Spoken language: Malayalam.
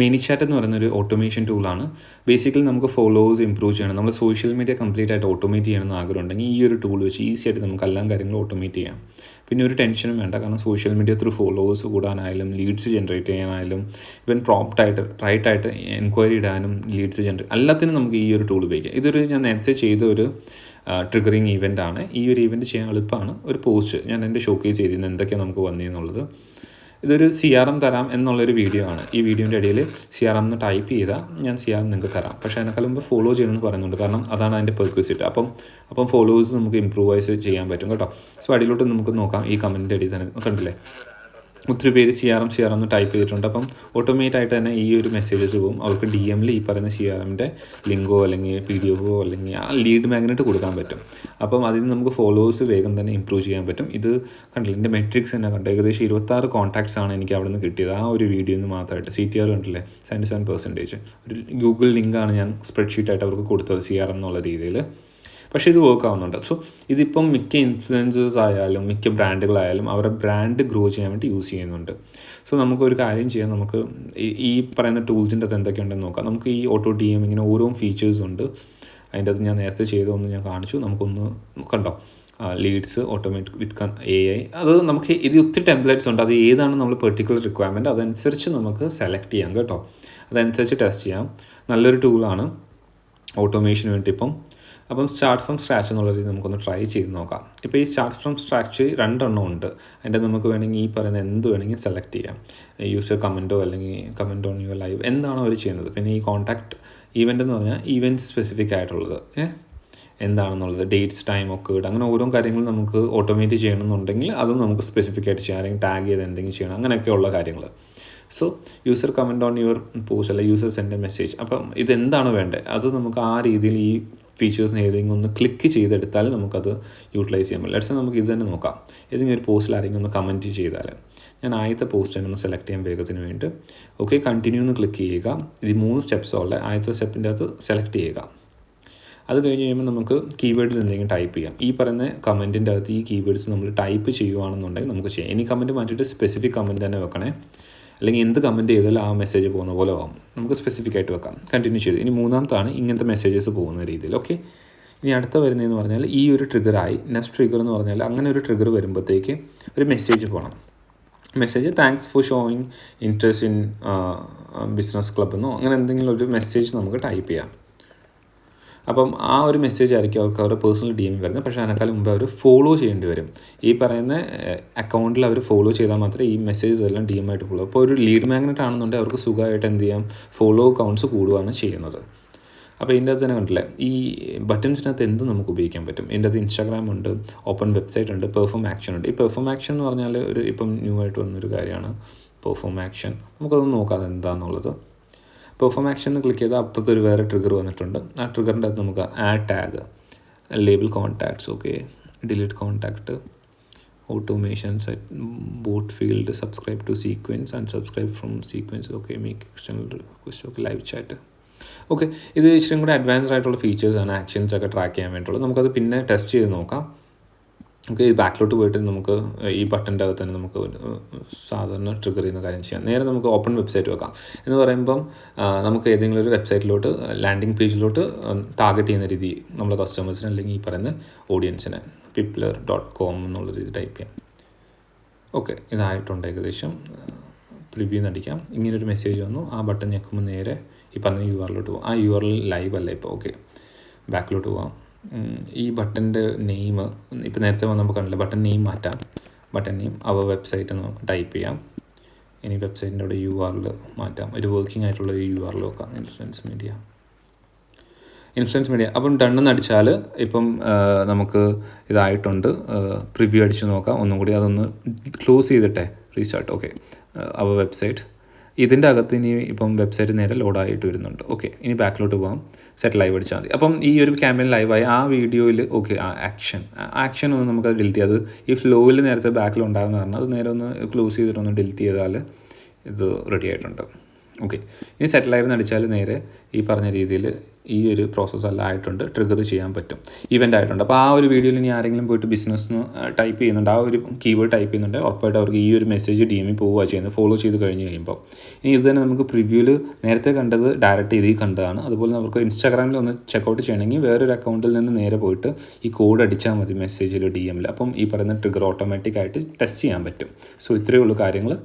ManyChat എന്ന് പറയുന്നൊരു ഓട്ടോമേഷൻ ടൂളാണ്. ബേസിക്കലി നമുക്ക് ഫോളോവേഴ്സ് ഇമ്പ്രൂവ് ചെയ്യണം, നമ്മൾ സോഷ്യൽ മീഡിയ കംപ്ലീറ്റ് ആയിട്ട് ഓട്ടോമേറ്റ് ചെയ്യണമെന്ന് ആഗ്രഹം ഉണ്ടെങ്കിൽ ഈ ഒരു ടൂൾ വെച്ച് ഈസി ആയിട്ട് നമുക്ക് എല്ലാ കാര്യങ്ങളും ഓട്ടോമേറ്റ് ചെയ്യാം. പിന്നെ ഒരു ടെൻഷനും വേണ്ട, കാരണം സോഷ്യൽ മീഡിയ ത്രൂ ഫോളോവേഴ്സ് കൂടാനായാലും ലീഡ്സ് ജനറേറ്റ് ചെയ്യാനായാലും ഇവൻ പ്രോംപ്റ്റായിട്ട് റൈറ്റായിട്ട് എൻക്വയറി ഇടാനും ലീഡ്സ് ജനറേറ്റ് എല്ലാത്തിനും നമുക്ക് ഈ ഒരു ടൂൾ ഉപയോഗിക്കാം. ഇതൊരു ഞാൻ നേരത്തെ ചെയ്ത ഒരു ട്രിഗറിങ് ഈവൻ്റ് ആണ്. ഈ ഒരു ഈവൻറ്റ് ചെയ്യാൻ എളുപ്പമാണ്. ഒരു പോസ്റ്റ് ഞാൻ എൻ്റെ ഷോക്കേസ് ചെയ്തിരുന്നു എന്തൊക്കെയാണ് നമുക്ക് വന്നതെന്നുള്ളത്. ഇതൊരു CRM തരാം എന്നുള്ളൊരു വീഡിയോ ആണ്. ഈ വീഡിയോൻ്റെ ഇടയിൽ CRM എന്ന് ടൈപ്പ് ചെയ്താൽ ഞാൻ CRM നിങ്ങൾക്ക് തരാം. പക്ഷേ അതിനേക്കാൾ മുമ്പ് ഫോളോ ചെയ്യണമെന്ന് പറയുന്നുണ്ട്, കാരണം അതാണ് അതിൻ്റെ പെർക്വിസിറ്റ്. അപ്പം ഫോളോവേഴ്സ് നമുക്ക് ഇമ്പ്രൂവൈസ് ചെയ്യാൻ പറ്റും കേട്ടോ. സോ അടിയിലോട്ട് നമുക്ക് നോക്കാം. ഈ കമൻറ്റിൻ്റെ അടിയിൽ തന്നെ കണ്ടില്ലേ, ഒത്തിരി പേര് CRM എന്ന് ടൈപ്പ് ചെയ്തിട്ടുണ്ട്. അപ്പം ഓട്ടോമേറ്റ് ആയിട്ട് തന്നെ ഈ ഒരു മെസ്സേജസ് പോകും. അവർക്ക് DMൽ ഈ പറയുന്ന CRMൻ്റെ ലിങ്കോ അല്ലെങ്കിൽ PDF അല്ലെങ്കിൽ ആ ലീഡ് മാഗ്നറ്റ് കൊടുക്കാൻ പറ്റും. അപ്പം അതിൽ നിന്ന് നമുക്ക് ഫോളോവേഴ്സ് വേഗം തന്നെ ഇമ്പ്രൂവ് ചെയ്യാൻ പറ്റും. ഇത് കണ്ടില്ല, എൻ്റെ മെട്രിക്സ് തന്നെ കണ്ടു. ഏകദേശം 26 കോൺടാക്ട്സ് ആണ് എനിക്ക് അവിടെ നിന്ന് കിട്ടിയത് ആ ഒരു വീഡിയോയിൽ നിന്ന് മാത്രമായിട്ട്. CTR കണ്ടില്ലേ, 77%. ഒരു ഗൂഗിൾ ലിങ്കാണ് ഞാൻ സ്പ്രെഡ്ഷീറ്റായിട്ട് അവർക്ക് കൊടുത്തത് CRM എന്നുള്ള രീതിയിൽ. പക്ഷേ ഇത് വർക്ക് ആവുന്നുണ്ട്. സോ ഇതിപ്പം മിക്ക ഇൻഫ്ലുവൻസേഴ്സ് ആയാലും മിക്ക ബ്രാൻഡുകളായാലും അവരുടെ ബ്രാൻഡ് ഗ്രോ ചെയ്യാൻ വേണ്ടി യൂസ് ചെയ്യുന്നുണ്ട്. സോ നമുക്കൊരു കാര്യം ചെയ്യാം, നമുക്ക് ഈ പറയുന്ന ടൂൾസിൻ്റെ അകത്ത് എന്തൊക്കെയുണ്ടെന്ന് നോക്കാം. നമുക്ക് ഈ ഓട്ടോ DM ഇങ്ങനെ ഓരോ ഫീച്ചേഴ്സ് ഉണ്ട്. അതിൻ്റെ അത് ഞാൻ നേരത്തെ ചെയ്തതൊന്ന് ഞാൻ കാണിച്ചു. നമുക്കൊന്ന് കണ്ടോ, ലീഡ്സ് ഓട്ടോമേറ്റ് വിത്ത് AI. അത് നമുക്ക് ഇത് ഒത്തിരി ടെംപ്ലേറ്റ്സ് ഉണ്ട്. അത് ഏതാണ് നമ്മൾ പെർട്ടിക്കുലർ റിക്വയർമെൻറ്റ് അതനുസരിച്ച് നമുക്ക് സെലക്ട് ചെയ്യാം കേട്ടോ. അതനുസരിച്ച് ടെസ്റ്റ് ചെയ്യാം. നല്ലൊരു ടൂളാണ് ഓട്ടോമേഷന് വേണ്ടി. അപ്പം സ്റ്റാർട്ട് ഫ്രം സ്ക്രാച്ച് എന്നുള്ള രീതി നമുക്കൊന്ന് ട്രൈ ചെയ്ത് നോക്കാം. ഇപ്പോൾ ഈ സ്റ്റാർട്ട് ഫ്രം സ്ക്രാച്ച് 2 എണ്ണം ഉണ്ട്. അതിൻ്റെ നമുക്ക് വേണമെങ്കിൽ ഈ പറയുന്ന എന്ത് വേണമെങ്കിൽ സെലക്ട് ചെയ്യാം. യൂസർ കമൻറ്റോ അല്ലെങ്കിൽ കമൻറ്റ് ഓൺ യുവർ ലൈവ് എന്താണോ അവർ ചെയ്യുന്നത്. പിന്നെ ഈ കോൺടാക്ട് ഈവൻ്റ് എന്ന് പറഞ്ഞാൽ ഈവൻറ്റ് സ്പെസിഫിക് ആയിട്ടുള്ളത് എന്താണെന്നുള്ളത്, ഡേറ്റ്സ് ടൈം ഒക്കെ ഇടുക, അങ്ങനെ ഓരോ കാര്യങ്ങളും നമുക്ക് ഓട്ടോമേറ്റ് ചെയ്യണമെന്നുണ്ടെങ്കിൽ അതും നമുക്ക് സ്പെസിഫിക് ആയിട്ട് ചെയ്യാം. അല്ലെങ്കിൽ ടാഗ് ചെയ്ത് എന്തെങ്കിലും ചെയ്യണം, അങ്ങനെയൊക്കെയുള്ള കാര്യങ്ങൾ. So user comment on your post അല്ല യൂസർ സെൻഡ് എ മെസ്സേജ്. അപ്പം ഇതെന്താണ് വേണ്ടത് അത് നമുക്ക് ആ രീതിയിൽ ഈ ഫീച്ചേഴ്സിന് ഏതെങ്കിലും ഒന്ന് ക്ലിക്ക് ചെയ്തെടുത്താൽ നമുക്കത് യൂട്ടിലൈസ് ചെയ്യാൻ പറ്റും. ലെറ്റ്സ് നമുക്ക് ഇത് തന്നെ നോക്കാം. ഏതെങ്കിലും ഒരു പോസ്റ്റിൽ ആരെങ്കിലും ഒന്ന് കമൻറ്റ് ചെയ്താൽ ഞാൻ ആദ്യത്തെ പോസ്റ്റ് തന്നെ ഒന്ന് സെലക്ട് ചെയ്യാൻ വേഗത്തിന് വേണ്ടി കണ്ടിന്യൂ എന്ന് ക്ലിക്ക് ചെയ്യുക. ഇത് 3 സ്റ്റെപ്സുള്ള ആദ്യത്തെ സ്റ്റെപ്പിൻ്റെ അകത്ത് സെലക്ട് ചെയ്യുക. അത് കഴിഞ്ഞ് കഴിയുമ്പോൾ നമുക്ക് കീവേഡ്സ് എന്തെങ്കിലും ടൈപ്പ് ചെയ്യാം. ഈ പറയുന്ന കമൻറ്റിൻ്റെ അകത്ത് ഈ കീവേഡ്സ് നമ്മൾ ടൈപ്പ് ചെയ്യുകയാണെന്നുണ്ടെങ്കിൽ നമുക്ക് ചെയ്യാം. ഇനി കമൻറ്റ് മാറ്റിയിട്ട് സ്പെസിഫിക് കമൻറ്റ് തന്നെ വെക്കണേ, അല്ലെങ്കിൽ എന്ത് കമൻറ്റ് ചെയ്താലും ആ മെസ്സേജ് പോകുന്ന പോലെ ആവും. നമുക്ക് സ്പെസിഫിക് ആയിട്ട് വെക്കാം. കണ്ടിന്യൂ ചെയ്ത് ഇനി 3ാമത്താണ് ഇങ്ങനത്തെ മെസ്സേജസ് പോകുന്ന രീതിയിൽ. ഇനി അടുത്ത വരുന്നതെന്ന് പറഞ്ഞാൽ ഈ ഒരു ട്രിഗറായി. നെക്സ്റ്റ് ട്രിഗർ എന്ന് പറഞ്ഞാൽ അങ്ങനെ ഒരു ട്രിഗർ വരുമ്പോഴത്തേക്ക് ഒരു മെസ്സേജ് പോകണം. Message thanks for showing interest in business club എന്നോ അങ്ങനെ എന്തെങ്കിലും ഒരു മെസ്സേജ് നമുക്ക് ടൈപ്പ് ചെയ്യാം. അപ്പം ആ ഒരു മെസ്സേജ് ആയിരിക്കും അവർക്ക് അവരുടെ പേഴ്സണൽ DM വരുന്നത്. പക്ഷേ അതിനേക്കാളും മുമ്പ് അവർ ഫോളോ ചെയ്യേണ്ടി വരും. ഈ പറയുന്ന അക്കൗണ്ടിൽ അവർ ഫോളോ ചെയ്താൽ മാത്രമേ ഈ മെസ്സേജസ് എല്ലാം DM ആയിട്ട് പോകുള്ളൂ. അപ്പോൾ ഒരു ലീഡ് മാഗ്നറ്റ് ആണെന്നുണ്ടെങ്കിൽ അവർക്ക് സുഖമായിട്ട് എന്ത് ചെയ്യാം, ഫോളോ കൗണ്ട്സ് കൂടുകയാണ് ചെയ്യുന്നത്. അപ്പോൾ ഇതിൻ്റെ അകത്ത് തന്നെ കണ്ടില്ലേ, ഈ ബട്ടൺസിനകത്ത് എന്ത് നമുക്ക് ഉപയോഗിക്കാൻ പറ്റും. ഇതിൻ്റെ അകത്ത് ഇൻസ്റ്റാഗ്രാം ഉണ്ട്, ഓപ്പൺ വെബ്സൈറ്റ് ഉണ്ട്, പെർഫോം ആക്ഷൻ ഉണ്ട്. ഈ പെർഫോം ആക്ഷൻ എന്ന് പറഞ്ഞാൽ ഇപ്പം ന്യൂ ആയിട്ട് വന്നൊരു കാര്യമാണ് പെർഫോം ആക്ഷൻ. നമുക്കതൊന്ന് നോക്കാം എന്താണെന്നുള്ളത്. പെർഫോം ആക്ഷൻ എന്ന് ക്ലിക്ക് ചെയ്താൽ അപ്പുറത്ത് ഒരു വേറെ ട്രിഗർ വന്നിട്ടുണ്ട്. ആ ട്രിഗറിൻ്റെ അകത്ത് നമുക്ക് add tag, label contacts, delete contact, automation set, bot field, subscribe to sequence, unsubscribe from sequence, make external request, live chat. ഇത് ഇച്ചിരി കൂടെ അഡ്വാൻസ്ഡ് ആയിട്ടുള്ള ഫീച്ചേഴ്സാണ് ആക്ഷൻസ് ഒക്കെ ട്രാക്ക് ചെയ്യാൻ വേണ്ടിയിട്ടുള്ളത്. നമുക്കത് പിന്നെ ടെസ്റ്റ് ചെയ്ത് നോക്കാം. ഈ ബാക്കിലോട്ട് പോയിട്ട് നമുക്ക് ഈ ബട്ടൻ്റെ അകത്ത് തന്നെ നമുക്ക് സാധാരണ ട്രിഗർ ചെയ്യുന്ന കാര്യം ചെയ്യാം. നേരെ നമുക്ക് ഓപ്പൺ വെബ്സൈറ്റ് വെക്കാം. എന്ന് പറയുമ്പം നമുക്ക് ഏതെങ്കിലും ഒരു വെബ്സൈറ്റിലോട്ട് ലാൻഡിങ് പേജിലോട്ട് ടാർഗറ്റ് ചെയ്യുന്ന രീതി നമ്മുടെ കസ്റ്റമേഴ്സിന് അല്ലെങ്കിൽ ഈ പറയുന്ന ഓഡിയൻസിനെ pipler.com എന്നുള്ള രീതി ടൈപ്പ് ചെയ്യാം. ഇതായിട്ടുണ്ട് ഏകദേശം. പ്രിവ്യൂ നടിക്കാം. ഇങ്ങനൊരു മെസ്സേജ് വന്നു. ആ ബട്ടൺ ഞെക്കുമ്പോൾ നേരെ ഈ പറഞ്ഞ URLോട്ട് പോകും. ആ URL ലൈവ് അല്ല ഇപ്പോൾ. ബാക്കിലോട്ട് പോകാം. ഈ ബട്ടൻ്റെ നെയിം ഇപ്പോൾ നേരത്തെ വന്നപ്പോൾ കണ്ടില്ല, ബട്ടൺ നെയിം മാറ്റാം. ബട്ടൺ നെയിം അവർ വെബ്സൈറ്റ് എന്ന് ടൈപ്പ് ചെയ്യാം. ഇനി വെബ്സൈറ്റിൻ്റെ അവിടെ URL മാറ്റാം. ഒരു വർക്കിംഗ് ആയിട്ടുള്ള ഒരു URL വെക്കാം. Influence media. അപ്പം ഡണ്ണെന്ന് അടിച്ചാൽ ഇപ്പം നമുക്ക് ഇതായിട്ടുണ്ട്. പ്രിവ്യൂ അടിച്ച് നോക്കാം. ഒന്നും കൂടി അതൊന്ന് ക്ലോസ് ചെയ്തിട്ടെ റീസ്റ്റാർട്ട്. Our website. ഇതിൻ്റെ അകത്ത് ഇനി ഇപ്പം വെബ്സൈറ്റ് നേരെ ലോഡായിട്ട് വരുന്നുണ്ട്. ഇനി ബാക്കിലോട്ട് പോകാം. സെറ്റ് ലൈവ് അടിച്ചാൽ മതി. അപ്പം ഈ ഒരു ക്യാമ്പയിൻ ലൈവായി. ആ വീഡിയോയിൽ ആക്ഷൻ ഒന്ന് നമുക്ക് ഡിലീറ്റ് ചെയ്യാം. അത് ഈ ഫ്ലോയിൽ നേരത്തെ ബാക്കിലുണ്ടാകുന്ന കാരണം അത് നേരെ ഒന്ന് ക്ലോസ് ചെയ്തിട്ടൊന്ന് ഡിലീറ്റ് ചെയ്താൽ ഇത് റെഡി ആയിട്ടുണ്ട്. ഓക്കെ, ഇനി സെറ്റിൽ ലൈവ് എന്ന് അടിച്ചാൽ നേരെ ഈ പറഞ്ഞ രീതിയിൽ ഈ ഒരു പ്രോസസ്സ് എല്ലാം ആയിട്ടുണ്ട്, ട്രിഗർ ചെയ്യാൻ പറ്റും, ഇവൻ്റ് ആയിട്ടുണ്ട്. അപ്പോൾ ആ ഒരു വീഡിയോയിൽ ഇനി ആരെങ്കിലും പോയിട്ട് ബിസിനസ് ടൈപ്പ് ചെയ്യുന്നുണ്ട്, ആ ഒരു കീവേഡ് ടൈപ്പ് ചെയ്യുന്നുണ്ട്, ഉറപ്പായിട്ട് അവർക്ക് ഈ ഒരു മെസ്സേജ് DM പോവുക ചെയ്യുന്നത്, ഫോളോ ചെയ്ത് കഴിഞ്ഞ് കഴിയുമ്പോൾ. ഇനി ഇത് തന്നെ നമുക്ക് പ്രിവ്യൂവിൽ നേരത്തെ കണ്ടത് ഡയറക്റ്റ് ഇതിൽ കണ്ടതാണ്. അതുപോലെ നമുക്ക് ഇൻസ്റ്റാഗ്രാമിൽ ഒന്ന് ചെക്കൗട്ട് ചെയ്യണമെങ്കിൽ വേറൊരു അക്കൗണ്ടിൽ നിന്ന് നേരെ പോയിട്ട് ഈ കോഡ് അടിച്ചാൽ മതി മെസ്സേജിൽ DM. അപ്പം ഈ പറയുന്ന ട്രിഗർ ഓട്ടോമാറ്റിക്കായിട്ട് ടെസ്റ്റ് ചെയ്യാൻ പറ്റും. സോ ഇത്രയേ ഉള്ളൂ കാര്യങ്ങൾ.